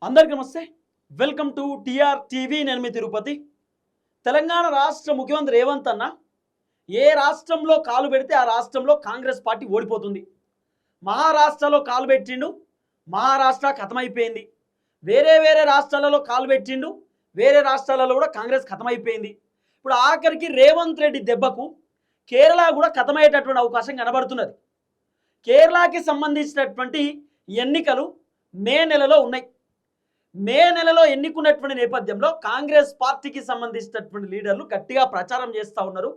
అందరికీ నమస్తే. Welcome to TR TV. నేను మీ తిరుపతి. తెలంగాణ రాష్ట్ర ముఖ్యమంత్రి రేవంత్ అన్న ఏ రాష్ట్రంలో కాలు పెడితే ఆ రాష్ట్రంలో కాంగ్రెస్ పార్టీ ఓడిపోతుంది. మహారాష్ట్రలో కాలు పెట్టిండు, మహారాష్ట్ర ఖతమైపోయింది. వేరే రాష్ట్రాలలో కాలు పెట్టిండు, వేరే రాష్ట్రాలలో కూడా కాంగ్రెస్ ఖతమైపోయింది. ఇప్పుడు ఆఖరికి రేవంత్ రెడ్డి దెబ్బకు కేరళ కూడా ఖతమయ్యేటటువంటి అవకాశం కనబడుతున్నది. కేరళకి సంబంధించినటువంటి ఎన్నికలు మే నెలలో ఉన్నాయి. మే నెలలో ఎన్నికున్నటువంటి నేపథ్యంలో కాంగ్రెస్ పార్టీకి సంబంధించినటువంటి లీడర్లు గట్టిగా ప్రచారం చేస్తూ ఉన్నారు.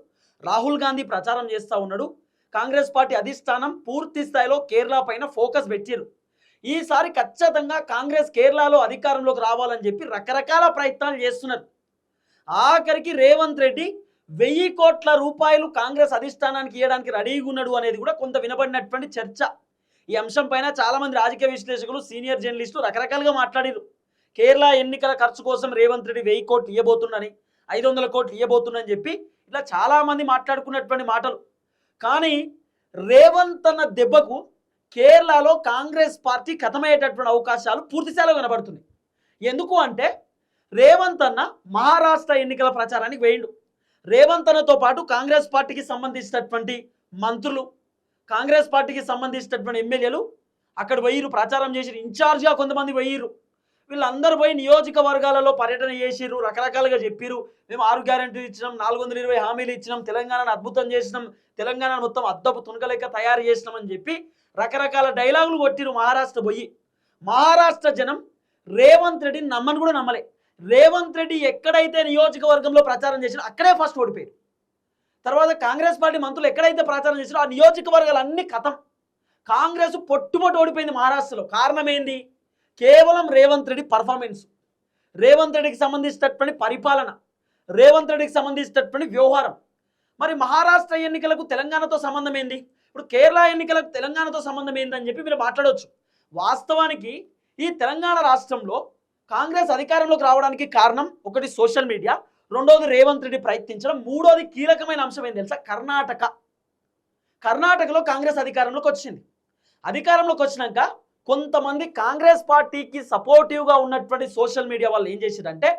రాహుల్ గాంధీ ప్రచారం చేస్తూ ఉన్నాడు. కాంగ్రెస్ పార్టీ అధిష్టానం పూర్తి స్థాయిలో కేరళ పైన ఫోకస్ పెట్టారు. ఈసారి ఖచ్చితంగా కాంగ్రెస్ కేరళలో అధికారంలోకి రావాలని చెప్పి రకరకాల ప్రయత్నాలు చేస్తున్నారు. ఆఖరికి రేవంత్ రెడ్డి 1000 కోట్ల రూపాయలు కాంగ్రెస్ అధిష్టానానికి ఇవ్వడానికి రెడీగా ఉన్నాడు అనేది కూడా కొంత వినబడినటువంటి చర్చ. ఈ అంశం పైన చాలామంది రాజకీయ విశ్లేషకులు, సీనియర్ జర్నలిస్టులు రకరకాలుగా మాట్లాడారు. కేరళ ఎన్నికల ఖర్చు కోసం రేవంత్ రెడ్డి 1000 కోట్లు ఇవ్వబోతున్నాని, 500 కోట్లు ఇవ్వబోతున్నాని చెప్పి ఇట్లా చాలామంది మాట్లాడుకున్నటువంటి మాటలు. కానీ రేవంత్ అన్న దెబ్బకు కేరళలో కాంగ్రెస్ పార్టీ ఖతమయ్యేటటువంటి అవకాశాలు పూర్తిస్థాయిలో కనబడుతున్నాయి. ఎందుకు అంటే రేవంత్ అన్న మహారాష్ట్ర ఎన్నికల ప్రచారానికి వేయండు. రేవంత్ అన్నతో పాటు కాంగ్రెస్ పార్టీకి సంబంధించినటువంటి మంత్రులు, కాంగ్రెస్ పార్టీకి సంబంధించినటువంటి ఎమ్మెల్యేలు అక్కడ పోయిరు, ప్రచారం చేసిరు. ఇన్ఛార్జ్గా కొంతమంది పోయిరు. వీళ్ళందరూ పోయి నియోజకవర్గాలలో పర్యటన చేసిరు, రకరకాలుగా చెప్పిరు. మేము 6 గ్యారెంటీలు ఇచ్చినాం, 420 హామీలు ఇచ్చినాం, తెలంగాణను అద్భుతం చేసినాం, తెలంగాణను మొత్తం అద్దపు తునకలెక్క తయారు చేసినాం అని చెప్పి రకరకాల డైలాగులు కొట్టిరు. మహారాష్ట్ర పోయి మహారాష్ట్ర జనం రేవంత్ రెడ్డిని నమ్మని కూడా నమ్మలే. రేవంత్ రెడ్డి ఎక్కడైతే నియోజకవర్గంలో ప్రచారం చేసినా అక్కడే ఫస్ట్ ఓడిపోయారు. తర్వాత కాంగ్రెస్ పార్టీ మంత్రులు ఎక్కడైతే ప్రచారం చేసినా ఆ నియోజకవర్గాలు అన్ని ఖతం. కాంగ్రెస్ పొట్టుపొట్టు ఓడిపోయింది మహారాష్ట్రలో. కారణం ఏంది? కేవలం రేవంత్ రెడ్డి పర్ఫార్మెన్స్, రేవంత్ రెడ్డికి సంబంధించినటువంటి పరిపాలన, రేవంత్ రెడ్డికి సంబంధించినటువంటి వ్యవహారం. మరి మహారాష్ట్ర ఎన్నికలకు తెలంగాణతో సంబంధం ఏంది? ఇప్పుడు కేరళ ఎన్నికలకు తెలంగాణతో సంబంధం ఏందని చెప్పి మీరు మాట్లాడవచ్చు. వాస్తవానికి ఈ తెలంగాణ రాష్ట్రంలో కాంగ్రెస్ అధికారంలోకి రావడానికి కారణం ఒకటి సోషల్ మీడియా, రెండోది రేవంత్ రెడ్డి ప్రయత్నించడం, మూడోది కీలకమైన అంశం ఏంటి తెలుసా? కర్ణాటకలో కాంగ్రెస్ అధికారంలోకి వచ్చింది. అధికారంలోకి వచ్చినాక కొంతమంది కాంగ్రెస్ పార్టీకి సపోర్టివ్గా ఉన్నటువంటి సోషల్ మీడియా వాళ్ళు ఏం చేశారంటే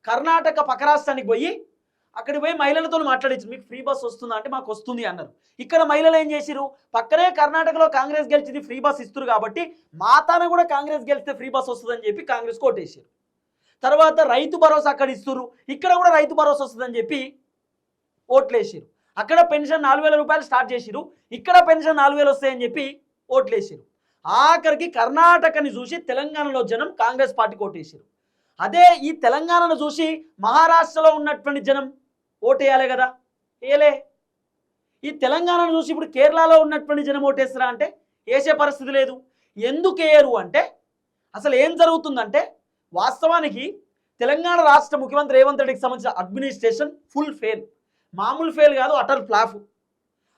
కర్ణాటక పక్క రాష్ట్రానికి పోయి అక్కడికి పోయి మహిళలతో మాట్లాడించారు. మీకు ఫ్రీ బస్ వస్తుందా అంటే మాకు వస్తుంది అన్నారు. ఇక్కడ మహిళలు ఏం చేసిరు? పక్కనే కర్ణాటకలో కాంగ్రెస్ గెలిచింది, ఫ్రీ బస్ ఇస్తారు కాబట్టి మాతాన కూడా కాంగ్రెస్ గెలిస్తే ఫ్రీ బస్ వస్తుందని చెప్పి కాంగ్రెస్ కోటేసారు. తర్వాత రైతు భరోసా అక్కడ ఇస్తారు, ఇక్కడ కూడా రైతు భరోసా వస్తుందని చెప్పి ఓట్లేసారు. అక్కడ పెన్షన్ 4000 రూపాయలు స్టార్ట్ చేసిరు, ఇక్కడ పెన్షన్ 4000 వస్తాయని చెప్పి ఓట్లేసారు. ఆఖరికి కర్ణాటకని చూసి తెలంగాణలో జనం కాంగ్రెస్ పార్టీ ఓటేసారు. అదే ఈ తెలంగాణను చూసి మహారాష్ట్రలో ఉన్నటువంటి జనం ఓటేయాలి కదా, ఏలే. ఈ తెలంగాణను చూసి ఇప్పుడు కేరళలో ఉన్నటువంటి జనం ఓటేస్తారా అంటే వేసే పరిస్థితి లేదు. ఎందుకు వేయరు అంటే అసలు ఏం జరుగుతుందంటే వాస్తవానికి తెలంగాణ రాష్ట్ర ముఖ్యమంత్రి రేవంత్ రెడ్డికి సంబంధించిన అడ్మినిస్ట్రేషన్ ఫుల్ ఫెయిల్. మామూలు ఫెయిల్ కాదు, అటల్ ఫ్లాప్.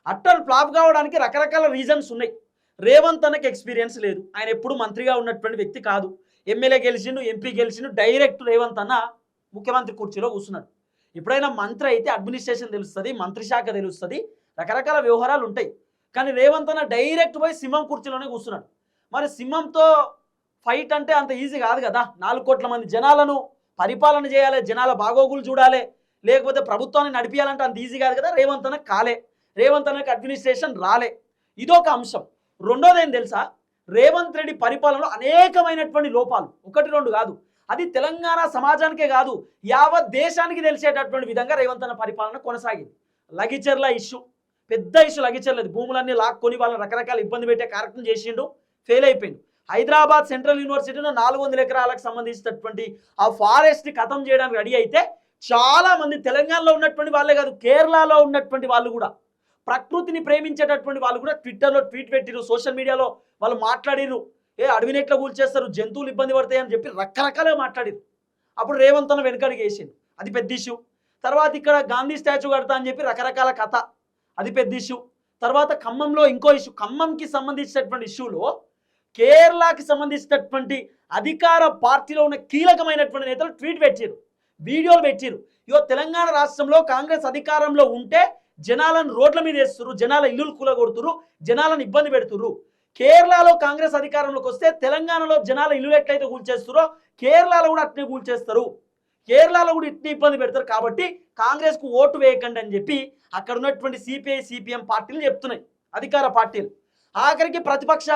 అటల్ ఫ్లాప్ కావడానికి రకరకాల రీజన్స్ ఉన్నాయి. రేవంత్ అన్నకి ఎక్స్పీరియన్స్ లేదు, ఆయన ఎప్పుడు మంత్రిగా ఉన్నటువంటి వ్యక్తి కాదు. ఎమ్మెల్యే గెలిచిండు, ఎంపీ గెలిచిండు, డైరెక్ట్ రేవంత్ అన్న ముఖ్యమంత్రి కుర్చీలో కూర్చున్నాడు. ఎప్పుడైనా మంత్రి అయితే అడ్మినిస్ట్రేషన్ తెలుస్తుంది, మంత్రి శాఖ తెలుస్తుంది, రకరకాల వ్యవహారాలు ఉంటాయి. కానీ రేవంత్ అన్న డైరెక్ట్ పోయి సింహం కుర్చీలోనే కూర్చున్నాడు. మరి సింహంతో ఫైట్ అంటే అంత ఈజీ కాదు కదా. 4 కోట్ల మంది జనాలను పరిపాలన చేయాలి, జనాల బాగోగులు చూడాలి, లేకపోతే ప్రభుత్వాన్ని నడిపించాలంటే అంత ఈజీ కాదు కదా. రేవంత్ అన్న కాలే, రేవంత్ అన్నకి అడ్మినిస్ట్రేషన్ రాలే. ఇదొక అంశం. రెండోది ఏం తెలుసా? రేవంత్ రెడ్డి పరిపాలనలో అనేకమైనటువంటి లోపాలు, 1-2 కాదు. అది తెలంగాణ సమాజానికే కాదు, యావత్ దేశానికి తెలిసేటటువంటి విధంగా రేవంత్ అన్న పరిపాలన కొనసాగింది. లగిచెర్ల ఇష్యూ పెద్ద ఇష్యూ. లగిచెర్లది భూములన్నీ లాక్కొని వాళ్ళని రకరకాల ఇబ్బంది పెట్టే కార్యక్రమం చేసిండు, ఫెయిల్ అయిపోయింది. హైదరాబాద్ సెంట్రల్ యూనివర్సిటీలో 400 ఎకరాలకు సంబంధించినటువంటి ఆ ఫారెస్ట్ని ఖతం చేయడానికి రెడీ అయితే చాలా మంది తెలంగాణలో ఉన్నటువంటి వాళ్ళే కాదు, కేరళలో ఉన్నటువంటి వాళ్ళు కూడా, ప్రకృతిని ప్రేమించేటటువంటి వాళ్ళు కూడా ట్విట్టర్లో ట్వీట్ పెట్టిరు, సోషల్ మీడియాలో వాళ్ళు మాట్లాడిరు. అడవిని ఎట్లా కూల్చేస్తారు, జంతువులు ఇబ్బంది పడతాయి అని చెప్పి రకరకాలుగా మాట్లాడిరు. అప్పుడు రేవంత్ అన్న వెనకడికి వేసిండు, అది పెద్ద ఇష్యూ. తర్వాత ఇక్కడ గాంధీ స్టాచ్యూ కడతా అని చెప్పి రకరకాల కథ, అది పెద్ద ఇష్యూ. తర్వాత ఖమ్మంలో ఇంకో ఇష్యూ. ఖమ్మంకి సంబంధించినటువంటి ఇష్యూలో కేరళకి సంబంధించినటువంటి అధికార పార్టీలో ఉన్న కీలకమైనటువంటి నేతలు ట్వీట్ పెట్టారు, వీడియోలు పెట్టారు. తెలంగాణ రాష్ట్రంలో కాంగ్రెస్ అధికారంలో ఉంటే జనాలను రోడ్ల మీద వేస్తున్నారు, జనాల ఇల్లులు కూలగొడుతున్నారు, జనాలను ఇబ్బంది పెడుతున్నారు. కేరళలో కాంగ్రెస్ అధికారంలోకి వస్తే తెలంగాణలో జనాల ఇల్లు ఎట్లయితే కూల్చేస్తారో కేరళలో కూడా అట్నే కూల్చేస్తారు, కేరళలో కూడా ఇట్నే ఇబ్బంది పెడతారు. కాబట్టి కాంగ్రెస్కు ఓటు వేయకండి అని చెప్పి అక్కడ ఉన్నటువంటి సిపిఐ సిపిఎం పార్టీలు చెప్తున్నాయి, అధికార పార్టీలు. ఆఖరికి ప్రతిపక్ష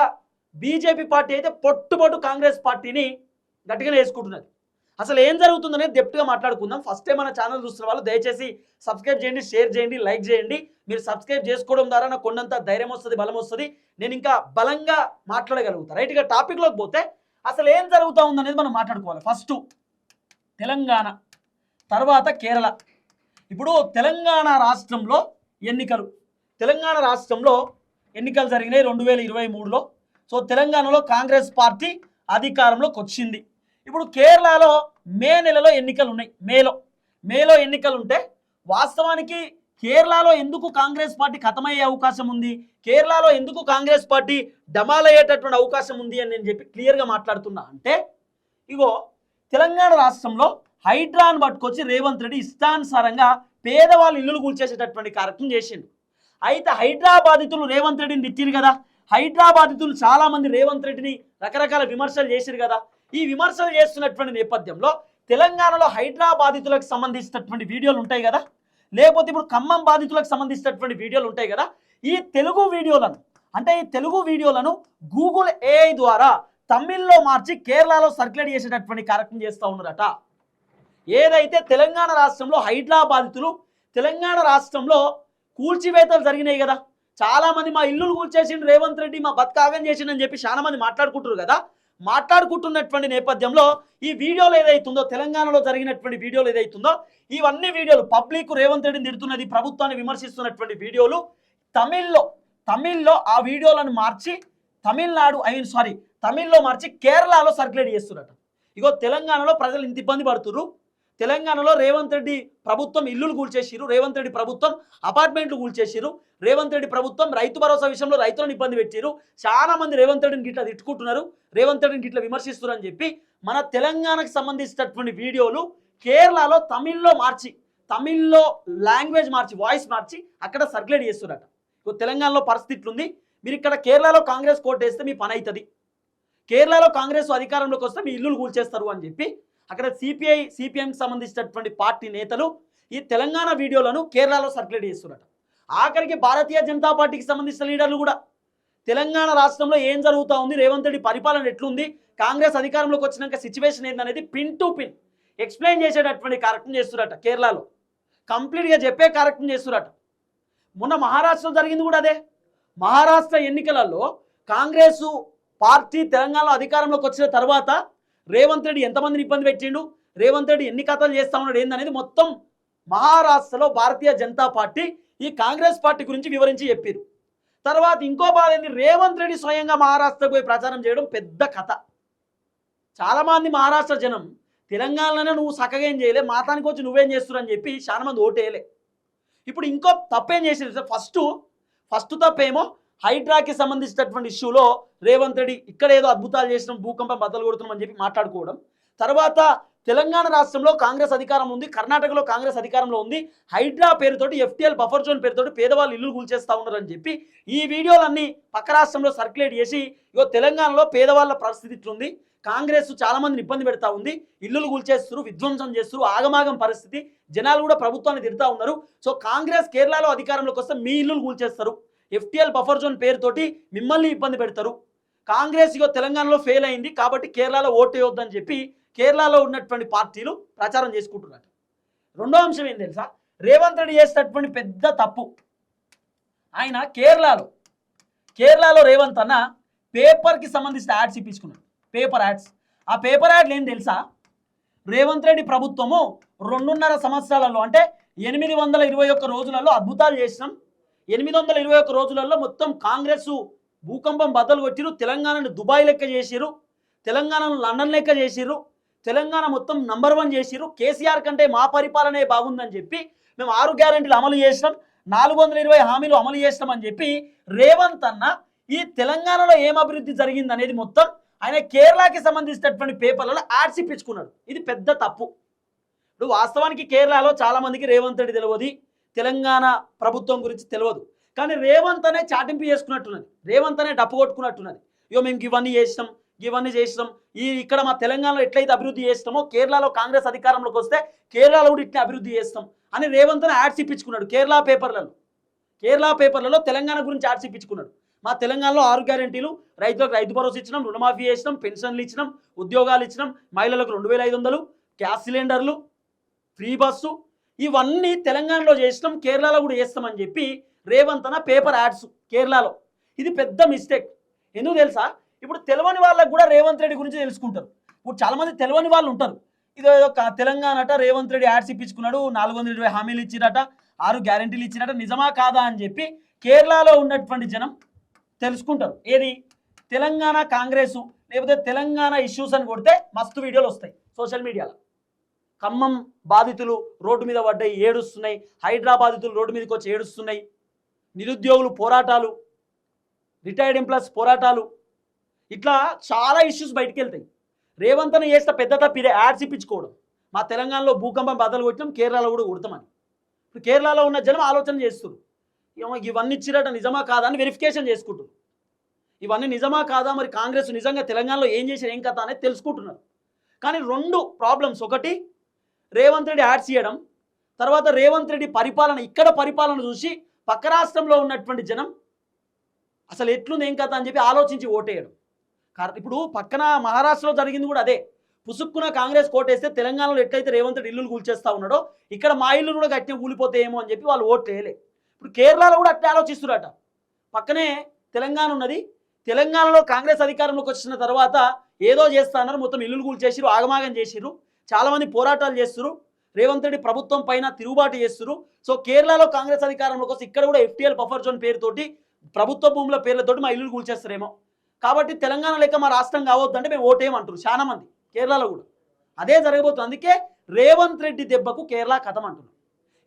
బీజేపీ పార్టీ అయితే పొట్టుబొట్టు కాంగ్రెస్ పార్టీని గట్టిగానే వేసుకుంటున్నది. అసలు ఏం జరుగుతుందనేది డెప్త్గా మాట్లాడుకుందాం. ఫస్ట్ టైం మన ఛానల్ చూస్తున్న వాళ్ళు దయచేసి సబ్స్క్రైబ్ చేయండి, షేర్ చేయండి, లైక్ చేయండి. మీరు సబ్స్క్రైబ్ చేసుకోవడం ద్వారా నాకు కొండంత ధైర్యం వస్తుంది, బలం వస్తుంది, నేను ఇంకా బలంగా మాట్లాడగలుగుతాను. రైట్గా టాపిక్లోకి పోతే అసలు ఏం జరుగుతూ ఉందనేది మనం మాట్లాడుకోవాలి. ఫస్ట్ తెలంగాణ, తర్వాత కేరళ. ఇప్పుడు తెలంగాణ రాష్ట్రంలో ఎన్నికలు, తెలంగాణ రాష్ట్రంలో ఎన్నికలు జరిగినాయి 2023లో. సో తెలంగాణలో కాంగ్రెస్ పార్టీ అధికారంలోకి వచ్చింది. ఇప్పుడు కేరళలో మే నెలలో ఎన్నికలు ఉన్నాయి. మేలో ఎన్నికలు ఉంటే వాస్తవానికి కేరళలో ఎందుకు కాంగ్రెస్ పార్టీ ఖతమయ్యే అవకాశం ఉంది, కేరళలో ఎందుకు కాంగ్రెస్ పార్టీ డమాలయ్యేటటువంటి అవకాశం ఉంది అని నేను చెప్పి క్లియర్గా మాట్లాడుతున్నా. అంటే ఇగో తెలంగాణ రాష్ట్రంలో హైడ్రాన్ పట్టుకొచ్చి రేవంత్ రెడ్డి ఇష్టానుసారంగా పేదవాళ్ళు ఇల్లులు కూల్చేసేటటువంటి కార్యక్రమం చేసిండు. అయితే హైదరాబాదితులు రేవంత్ రెడ్డిని తిట్టిరు కదా, హైదరాబాదితులు చాలా మంది రేవంత్ రెడ్డిని రకరకాల విమర్శలు చేసిరు కదా. ఈ విమర్శలు చేస్తున్నటువంటి నేపథ్యంలో తెలంగాణలో హైదరాబాదితులకు సంబంధించినటువంటి వీడియోలు ఉంటాయి కదా, లేకపోతే ఇప్పుడు ఖమ్మం బాధితులకు సంబంధించినటువంటి వీడియోలు ఉంటాయి కదా. ఈ తెలుగు వీడియోలను గూగుల్ ఏఐ ద్వారా తమిళ్లో మార్చి కేరళలో సర్క్యులేట్ చేసేటటువంటి కార్యక్రమం చేస్తూ ఉన్నారట. ఏదైతే తెలంగాణ రాష్ట్రంలో హైదరాబాదితులు తెలంగాణ రాష్ట్రంలో కూల్చివేతలు జరిగినాయి కదా, చాలా మంది మా ఇల్లులు కూల్చేసిండు రేవంత్ రెడ్డి, మా బతుకాగం చేసిండని చెప్పి చాలా మంది మాట్లాడుకుంటారు కదా. మాట్లాడుకుంటున్నటువంటి నేపథ్యంలో ఈ వీడియోలు ఏదైతుందో, తెలంగాణలో జరిగినటువంటి వీడియోలు ఏదైతుందో, ఇవన్నీ వీడియోలు పబ్లిక్ రేవంత్ రెడ్డిని తిడుతున్నది, ప్రభుత్వాన్ని విమర్శిస్తున్నటువంటి వీడియోలు తమిళ్లో ఆ వీడియోలను మార్చి తమిళ్లో మార్చి కేరళలో సర్క్యులేట్ చేస్తున్నట. ఇగో తెలంగాణలో ప్రజలు ఇంత ఇబ్బంది పడుతున్నారు, తెలంగాణలో రేవంత్ రెడ్డి ప్రభుత్వం ఇల్లులు కూల్చేసిరు, రేవంత్ రెడ్డి ప్రభుత్వం అపార్ట్మెంట్లు కూల్చేసిరు, రేవంత్ రెడ్డి ప్రభుత్వం రైతు భరోసా విషయంలో రైతులను ఇబ్బంది పెట్టిరు, చాలా మంది రేవంత్ రెడ్డిని గిట్లా తిట్టుకుంటున్నారు, రేవంత్ రెడ్డిని గిట్లా విమర్శిస్తున్నారు అని చెప్పి మన తెలంగాణకు సంబంధించినటువంటి వీడియోలు కేరళలో తమిళ్లో లాంగ్వేజ్ మార్చి, వాయిస్ మార్చి అక్కడ సర్క్యులేట్ చేస్తున్నారట. తెలంగాణలో పరిస్థితి ఉంది, మీరు ఇక్కడ కేరళలో కాంగ్రెస్ కోట్ వేస్తే మీ పని అవుతుంది, కేరళలో కాంగ్రెస్ అధికారంలోకి వస్తే మీ ఇల్లులు కూల్చేస్తారు అని చెప్పి అక్కడ సిపిఐ సిపిఎంకి సంబంధించినటువంటి పార్టీ నేతలు ఈ తెలంగాణ వీడియోలను కేరళలో సర్క్యులేట్ చేస్తున్నారట. ఆఖరికి భారతీయ జనతా పార్టీకి సంబంధించిన లీడర్లు కూడా తెలంగాణ రాష్ట్రంలో ఏం జరుగుతూ ఉంది, రేవంత్ రెడ్డి పరిపాలన ఎట్లుంది, కాంగ్రెస్ అధికారంలోకి వచ్చినాక సిచ్యువేషన్ ఏందనేది పిన్ టు పిన్ ఎక్స్ప్లెయిన్ చేసేటటువంటి కార్యక్రమం చేస్తున్నారట. కేరళలో కంప్లీట్గా చెప్పే కార్యక్రమం చేస్తున్నారట. మొన్న మహారాష్ట్రలో జరిగింది కూడా అదే. మహారాష్ట్ర ఎన్నికలలో కాంగ్రెస్ పార్టీ తెలంగాణలో అధికారంలోకి వచ్చిన తర్వాత రేవంత్ రెడ్డి ఎంతమందిని ఇబ్బంది పెట్టిండు, రేవంత్ రెడ్డి ఎన్ని కథలు చేస్తా ఉన్నాడు ఏందనేది మొత్తం మహారాష్ట్రలో భారతీయ జనతా పార్టీ ఈ కాంగ్రెస్ పార్టీ గురించి వివరించి చెప్పారు. తర్వాత ఇంకో బాధ ఏంది, రేవంత్ రెడ్డి స్వయంగా మహారాష్ట్రకు పోయి ప్రచారం చేయడం పెద్ద కథ. చాలామంది మహారాష్ట్ర జనం తెలంగాణలోనే నువ్వు చక్కగా ఏం చేయలే, మాతానికి వచ్చి నువ్వేం చేస్తున్నారు అని చెప్పి చాలా మంది ఓటేయలే. ఇప్పుడు ఇంకో తప్పేం చేసేది, ఫస్ట్ తప్పేమో హైడ్రాకి సంబంధించినటువంటి ఇష్యూలో రేవంత్ రెడ్డి ఇక్కడ ఏదో అద్భుతాలు చేసినాం, భూకంపం బద్దలు కొడుతున్నాం అని చెప్పి మాట్లాడుకోవడం. తర్వాత తెలంగాణ రాష్ట్రంలో కాంగ్రెస్ అధికారం ఉంది, కర్ణాటకలో కాంగ్రెస్ అధికారంలో ఉంది, హైడ్రా పేరుతోటి ఎఫ్టీఎల్ బఫర్ జోన్ పేరుతోటి పేదవాళ్ళు ఇల్లు కూల్చేస్తా ఉన్నారని చెప్పి ఈ వీడియోలన్నీ పక్క రాష్ట్రంలో సర్క్యులేట్ చేసి ఇగో తెలంగాణలో పేదవాళ్ళ పరిస్థితి ఇట్లుంది, కాంగ్రెస్ చాలా మందిని ఇబ్బంది పెడతా ఉంది, ఇల్లులు కూల్చేస్తారు, విధ్వంసం చేస్తారు, ఆగమాగం పరిస్థితి, జనాలు కూడా ప్రభుత్వాన్ని తిడతా ఉన్నారు. సో కాంగ్రెస్ కేరళలో అధికారంలోకి వస్తే మీ ఇల్లులు కూల్చేస్తారు, ఎఫ్టీఎల్ బఫర్ జోన్ పేరుతోటి మిమ్మల్ని ఇబ్బంది పెడతారు, కాంగ్రెస్ ఇగో తెలంగాణలో ఫెయిల్ అయింది కాబట్టి కేరళలో ఓటు వేయొద్దని చెప్పి కేరళలో ఉన్నటువంటి పార్టీలు ప్రచారం చేసుకుంటున్నారు. రెండో అంశం ఏం తెలుసా, రేవంత్ రెడ్డి చేసేటటువంటి పెద్ద తప్పు, ఆయన కేరళలో రేవంత్ అన్న పేపర్కి సంబంధించిన యాడ్స్ ఇప్పించుకున్నాడు, పేపర్ యాడ్స్. ఆ పేపర్ యాడ్లు ఏం తెలుసా, రేవంత్ రెడ్డి ప్రభుత్వము 2.5 సంవత్సరాలలో అంటే 821 రోజులలో అద్భుతాలు చేసినాం, 821 రోజులలో మొత్తం కాంగ్రెస్ భూకంపం బద్దలు కొట్టిరు, తెలంగాణను దుబాయ్ లెక్క చేసిరు, తెలంగాణను లండన్ లెక్క చేసిరు, తెలంగాణ మొత్తం నంబర్ 1 చేసిరు, కేసీఆర్ కంటే మా పరిపాలనే బాగుందని చెప్పి మేము 6 గ్యారెంటీలు అమలు చేసినాం, 420 హామీలు అమలు చేసినాం అని చెప్పి రేవంత్ అన్న ఈ తెలంగాణలో ఏం అభివృద్ధి జరిగింది అనేది మొత్తం ఆయన కేరళకి సంబంధించినటువంటి పేపర్లలో యాడ్స్ ఇప్పించుకున్నాడు. ఇది పెద్ద తప్పు. ఇప్పుడు వాస్తవానికి కేరళలో చాలా మందికి రేవంత్ రెడ్డి తెలియదు, తెలంగాణ ప్రభుత్వం గురించి తెలియదు, కానీ రేవంత్ అనే చాటింపు చేసుకున్నట్టున్నది, రేవంత్ అనే డప్పు కొట్టుకున్నట్టున్నది. ఇగో మేము ఇవన్నీ చేసినాం, ఇవన్నీ చేసినాం, ఇక్కడ మా తెలంగాణలో ఎట్లయితే అభివృద్ధి చేస్తామో కేరళలో కాంగ్రెస్ అధికారంలోకి వస్తే కేరళలో కూడా ఇట్లా అభివృద్ధి చేస్తాం అని రేవంత్ అనే యాడ్స్ ఇప్పించుకున్నాడు. కేరళ పేపర్లలో తెలంగాణ గురించి యాడ్స్ ఇప్పించుకున్నాడు. మా తెలంగాణలో 6 గ్యారెంటీలు, రైతులకు రైతు భరోసా ఇచ్చినాం, రుణమాఫీ చేసినాం, పెన్షన్లు ఇచ్చినాం, ఉద్యోగాలు ఇచ్చినాం, మహిళలకు 2500, గ్యాస్ సిలిండర్లు, ఫ్రీ బస్సు, ఇవన్నీ తెలంగాణలో చేసినాం, కేరళలో కూడా చేస్తామని చెప్పి రేవంత్ అన్న పేపర్ యాడ్స్ కేరళలో. ఇది పెద్ద మిస్టేక్. ఎందుకు తెలుసా? ఇప్పుడు తెలియని వాళ్ళకు కూడా రేవంత్ రెడ్డి గురించి తెలుసుకుంటారు. ఇప్పుడు చాలామంది తెలియని వాళ్ళు ఉంటారు. ఇదో తెలంగాణ అట రేవంత్ రెడ్డి యాడ్స్ ఇప్పించుకున్నాడు, 420 హామీలు ఇచ్చిరట, 6 గ్యారెంటీలు ఇచ్చిరట, నిజమా కాదా అని చెప్పి కేరళలో ఉన్నటువంటి జనం తెలుసుకుంటారు. ఏది? తెలంగాణ కాంగ్రెసు లేకపోతే తెలంగాణ ఇష్యూస్ అని కొడితే మస్తు వీడియోలు వస్తాయి సోషల్ మీడియాలో. ఖమ్మం బాధితులు రోడ్డు మీద పడ్డాయి, ఏడుస్తున్నాయి. హైదరాబాద్ బాధితులు రోడ్డు మీదకి వచ్చి ఏడుస్తున్నాయి. నిరుద్యోగులు పోరాటాలు, రిటైర్డ్ ఎంప్లాయీస్ పోరాటాలు, ఇట్లా చాలా ఇష్యూస్ బయటికి వెళ్తాయి. రేవంత్ అని చేస్తే పెద్ద తప్పిదే యాడ్స్ ఇప్పించుకోవడం. మా తెలంగాణలో భూకంపం బద్దలు కొట్టినాం, కేరళలో కూడా కొడతామని. ఇప్పుడు కేరళలో ఉన్న జనం ఆలోచన చేస్తారు, ఇవన్నీ ఇచ్చిరట నిజమా కాదా అని వెరిఫికేషన్ చేసుకుంటారు. ఇవన్నీ నిజమా కాదా, మరి కాంగ్రెస్ నిజంగా తెలంగాణలో ఏం చేశారు, ఏం కథ అనేది తెలుసుకుంటున్నారు. కానీ 2 ప్రాబ్లమ్స్. ఒకటి, రేవంత్ రెడ్డి యాడ్స్ ఇవ్వడం, తర్వాత రేవంత్ రెడ్డి పరిపాలన, ఇక్కడ పరిపాలన చూసి పక్క రాష్ట్రంలో ఉన్నటువంటి జనం అసలు ఎట్లుంది ఏం కథ అని చెప్పి ఆలోచించి ఓటేయడం. ఇప్పుడు పక్కన మహారాష్ట్రలో జరిగింది కూడా అదే. పుసుక్కున కాంగ్రెస్ కోటేస్తే తెలంగాణలో ఎట్లయితే రేవంత్ రెడ్డి ఇల్లులు కూల్చేస్తా ఉన్నాడో ఇక్కడ మా ఇల్లు కూడా గట్టిగా కూలిపోతాయేమో అని చెప్పి వాళ్ళు ఓట్లు వేయలే. ఇప్పుడు కేరళలో కూడా అట్లా ఆలోచిస్తున్నారట. పక్కనే తెలంగాణ ఉన్నది, తెలంగాణలో కాంగ్రెస్ అధికారంలోకి వచ్చిన తర్వాత ఏదో చేస్తా అన్నారు, మొత్తం ఇల్లులు కూల్చేసిరు, ఆగమాగం చేసిరు, చాలామంది పోరాటాలు చేస్తున్నారు, రేవంత్ రెడ్డి ప్రభుత్వం పైన తిరుగుబాటు చేస్తున్నారు. సో కేరళలో కాంగ్రెస్ అధికారంలోకి వస్తే ఇక్కడ కూడా FTL బఫర్ జోన్ పేరుతోటి ప్రభుత్వ భూముల పేర్లతోటి మా ఇల్లులు కూల్చేస్తారేమో, కాబట్టి తెలంగాణ లెక్క మా రాష్ట్రం కావద్దంటే మేము ఓటేయమంటారు చాలా మంది కేరళలో కూడా. అదే జరగబోతుంది. అందుకే రేవంత్ రెడ్డి దెబ్బకు కేరళ కథం అంటున్నారు.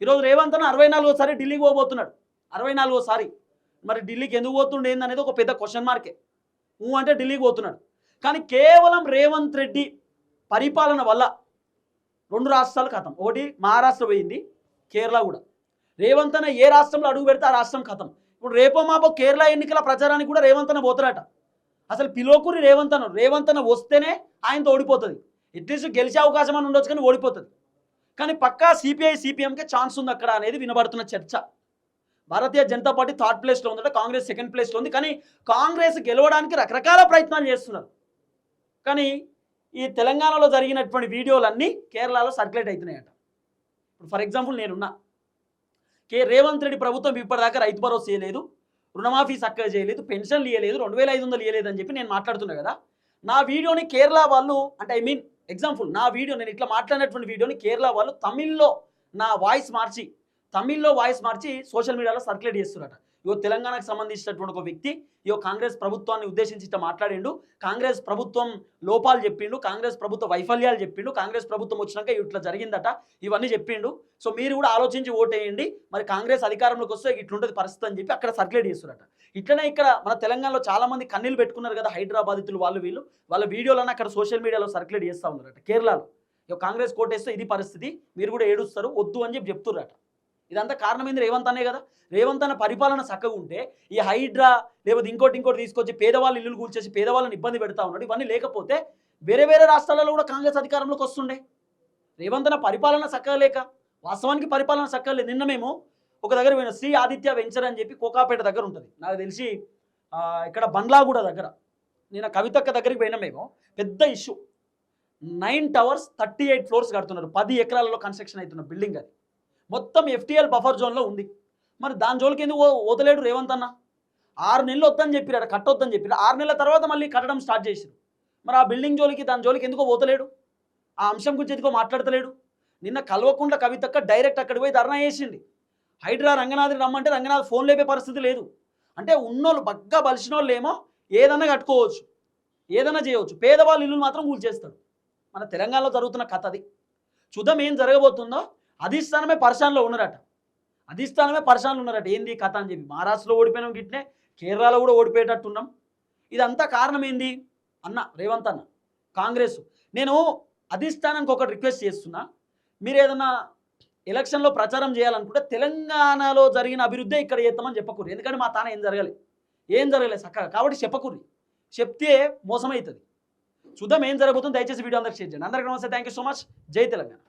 ఈరోజు రేవంత్ అన్న 64సారి ఢిల్లీకి పోబోతున్నాడు, 64సారి. మరి ఢిల్లీకి ఎందుకు పోతుండే అనేది ఒక పెద్ద క్వశ్చన్ మార్కే. అంటే ఢిల్లీకి పోతున్నాడు. కానీ కేవలం రేవంత్ రెడ్డి పరిపాలన వల్ల 2 రాష్ట్రాలు కథం. ఒకటి మహారాష్ట్ర పోయింది, కేరళ కూడా. రేవంత్ అన్న ఏ రాష్ట్రంలో అడుగు పెడితే ఆ రాష్ట్రం కథం. ఇప్పుడు రేపో మాపో కేరళ ఎన్నికల ప్రచారానికి కూడా రేవంత్ అన్న పోతారట. అసలు పిలోకూరి రేవంత్ అన్న వస్తేనే ఆయనతో ఓడిపోతుంది. అట్లీస్ట్ గెలిచే అవకాశం అని ఉండొచ్చు కానీ ఓడిపోతుంది. కానీ పక్కా CPI CPMకే ఛాన్స్ ఉంది అక్కడ అనేది వినబడుతున్న చర్చ. భారతీయ జనతా పార్టీ 3rd ప్లేస్లో ఉందట, కాంగ్రెస్ 2nd ప్లేస్లో ఉంది. కానీ కాంగ్రెస్ గెలవడానికి రకరకాల ప్రయత్నాలు చేస్తున్నారు. కానీ ఈ తెలంగాణలో జరిగినటువంటి వీడియోలన్నీ కేరళలో సర్క్యులేట్ అవుతున్నాయట. ఇప్పుడు ఫర్ ఎగ్జాంపుల్ నేనున్నా, రేవంత్ రెడ్డి ప్రభుత్వం ఇప్పటిదాకా రైతు భరోసా చేయలేదు, రుణమాఫీ చక్కగా చేయలేదు, పెన్షన్లు ఇవ్వలేదు, 2500 ఇవ్వలేదు అని చెప్పి నేను మాట్లాడుతున్నా కదా. నా వీడియోని కేరళ వాళ్ళు, అంటే ఎగ్జాంపుల్ నా వీడియో, నేను ఇట్లా మాట్లాడినటువంటి వీడియోని కేరళ వాళ్ళు తమిళ్లో నా వాయిస్ మార్చి సోషల్ మీడియాలో సర్క్యులేట్ చేస్తున్నారట. ఇగో తెలంగాణకు సంబంధించినటువంటి ఒక వ్యక్తి కాంగ్రెస్ ప్రభుత్వాన్ని ఉద్దేశించి ఇట్లా మాట్లాడిండు, కాంగ్రెస్ ప్రభుత్వం లోపాలు చెప్పిండు, కాంగ్రెస్ ప్రభుత్వ వైఫల్యాలు చెప్పిండు, కాంగ్రెస్ ప్రభుత్వం వచ్చినాక ఇట్లా జరిగిందట, ఇవన్నీ చెప్పిండు. సో మీరు కూడా ఆలోచించి ఓటేయండి, మరి కాంగ్రెస్ అధికారంలోకి వస్తే ఇట్లుంటుంది పరిస్థితి అని చెప్పి అక్కడ సర్క్యులేట్ చేస్తున్నారట. ఇట్లనే ఇక్కడ మన తెలంగాణలో చాలా మంది కన్నీళ్ళు పెట్టుకున్నారు కదా, హైదరాబాదితులు వాళ్ళు వీళ్ళు, వాళ్ళ వీడియోలను అక్కడ సోషల్ మీడియాలో సర్క్యులేట్ చేస్తూ ఉన్నారట. కేరళలో కాంగ్రెస్ కోటేస్తే ఇది పరిస్థితి, మీరు కూడా ఏడుస్తారు వద్దు అని చెప్పి చెప్తున్నారట. ఇదంతా కారణమైంది రేవంత్ అనే కదా. రేవంత్ అన్న పరిపాలన చక్కగా ఉంటే ఈ హైడ్రా లేకపోతే ఇంకోటి తీసుకొచ్చి పేదవాళ్ళు ఇల్లులు కూల్చేసి పేదవాళ్ళని ఇబ్బంది పెడతా ఉన్నాడు. ఇవన్నీ లేకపోతే వేరే రాష్ట్రాలలో కూడా కాంగ్రెస్ అధికారంలోకి వస్తుండే. రేవంత్ అన్న పరిపాలన చక్కగా లేక, వాస్తవానికి పరిపాలన చక్కగా లేదు. నిన్న మేము ఒక దగ్గర పోయిన శ్రీ ఆదిత్య వెంచర్ అని చెప్పి కోకాపేట దగ్గర ఉంటుంది, నాకు తెలిసి ఇక్కడ బండ్లాగూడ దగ్గర. నేను కవితక్క దగ్గరికి పోయినా, మేము పెద్ద ఇష్యూ, 9 towers 38 floors కడుతున్నారు, 10 ఎకరాలలో కన్స్ట్రక్షన్ అవుతున్న బిల్డింగ్. అది మొత్తం FTL బఫర్ జోన్లో ఉంది. మరి దాని జోలికి ఎందుకు వదలేడు రేవంత్ అన్న? 6 నెలలు వద్దని చెప్పారు, కట్టొద్దని చెప్పారు. 6 నెలల తర్వాత మళ్ళీ కట్టడం స్టార్ట్ చేశారు. మరి ఆ బిల్డింగ్ జోలికి దాని జోలికి ఎందుకో పోతలేడు, ఆ అంశం గురించి ఎందుకో మాట్లాడతలేడు. నిన్న కల్వకుంట్ల కవితక్క డైరెక్ట్ అక్కడికి పోయి ధర్నా చేసింది. హైడ్రా రంగనాథ్ని రమ్మంటే రంగనాథ్ ఫోన్ లేపే పరిస్థితి లేదు. అంటే ఉన్నోళ్ళు బగ్గా బలిసిన వాళ్ళు ఏమో ఏదన్నా కట్టుకోవచ్చు, ఏదైనా చేయవచ్చు, పేదవాళ్ళు ఇల్లు మాత్రం కూల్చేస్తాడు. మన తెలంగాణలో జరుగుతున్న కథ అది. చూద్దాం ఏం జరగబోతుందో. అధిష్టానమే పరిశానలో ఉన్నారట, ఏంది కథ అని చెప్పి. మహారాష్ట్రలో ఓడిపోయినాం గిట్నే, కేరళలో కూడా ఓడిపోయేటట్టున్నాం. ఇదంతా కారణం ఏంది అన్న రేవంత్ అన్న, కాంగ్రెస్. నేను అధిష్టానానికి ఒక రిక్వెస్ట్ చేస్తున్నా, మీరు ఎలక్షన్లో ప్రచారం చేయాలనుకుంటే తెలంగాణలో జరిగిన అభివృద్ధి ఇక్కడ చేస్తామని చెప్పకూరు. ఎందుకంటే మా తాన ఏం జరగలేదు చక్కగా, కాబట్టి చెప్పకూరి. చెప్తే మోసమవుతుంది. చూద్దాం ఏం జరుగుతుంది. దయచేసి వీడియో అందరికి షేర్ చేయండి. అందరికీ నమస్తే, థ్యాంక్ యూ సో మచ్. జై తెలంగాణ.